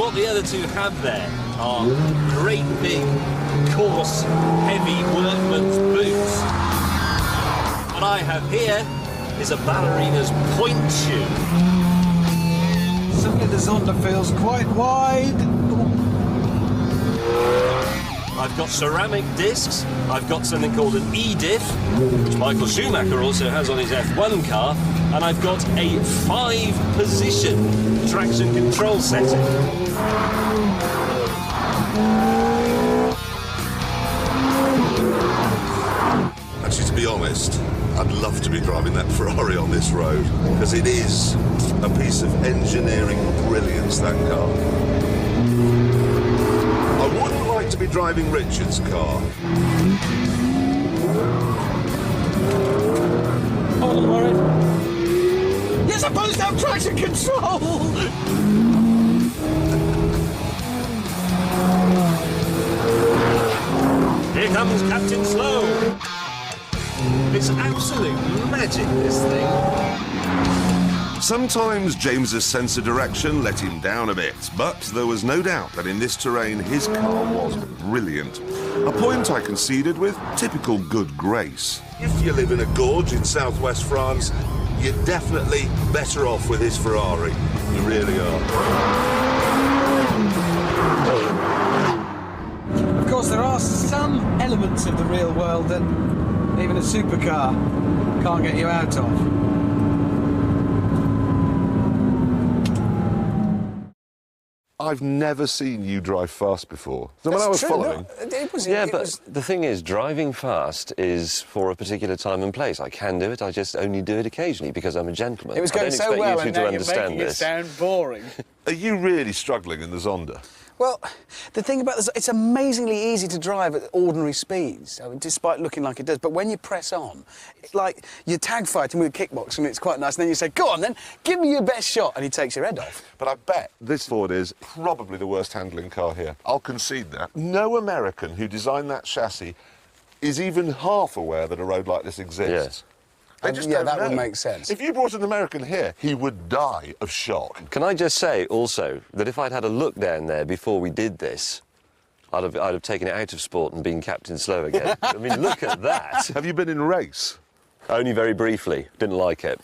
what the other two have there are great big, coarse, heavy workman's boots. What I have here is a ballerina's point shoe. Suddenly the Zonda feels quite wide. I've got ceramic discs, I've got something called an E-diff, which Michael Schumacher also has on his F1 car, and I've got a 5-position traction control setting. Actually, to be honest, I'd love to be driving that Ferrari on this road, because it is a piece of engineering brilliance, that car. I wouldn't like to be driving Richard's car. Hold on, Warren. You're supposed to have traction control! Here comes Captain Slow. It's absolute magic, this thing. Sometimes James's sense of direction let him down a bit, but there was no doubt that in this terrain his car was brilliant. A point I conceded with typical good grace. If you live in a gorge in southwest France, you're definitely better off with his Ferrari. You really are. Of course, there are some elements of the real world that even a supercar can't get you out of. I've never seen you drive fast before. So when I was following... But the thing is, driving fast is for a particular time and place. I can do it, I just only do it occasionally because I'm a gentleman. It was going so well, and now you're making this. it sound boring. Are you really struggling in the Zonda? Well, the thing about this, it's amazingly easy to drive at ordinary speeds, I mean, despite looking like it does. But when you press on, it's like you're tag fighting with a kickboxer, and it's quite nice. And then you say, "Go on, then, give me your best shot," and he takes your head off. But I bet this Ford is probably the worst handling car here. I'll concede that. No American who designed that chassis is even half aware that a road like this exists. Yes. They just Yeah, don't that know. would make sense. If you brought an American here, he would die of shock. Can I just say also that if I'd had a look down there before we did this, I'd have taken it out of sport and been Captain Slow again. I mean, look at that. Have you been in a race? Only very briefly. Didn't like it.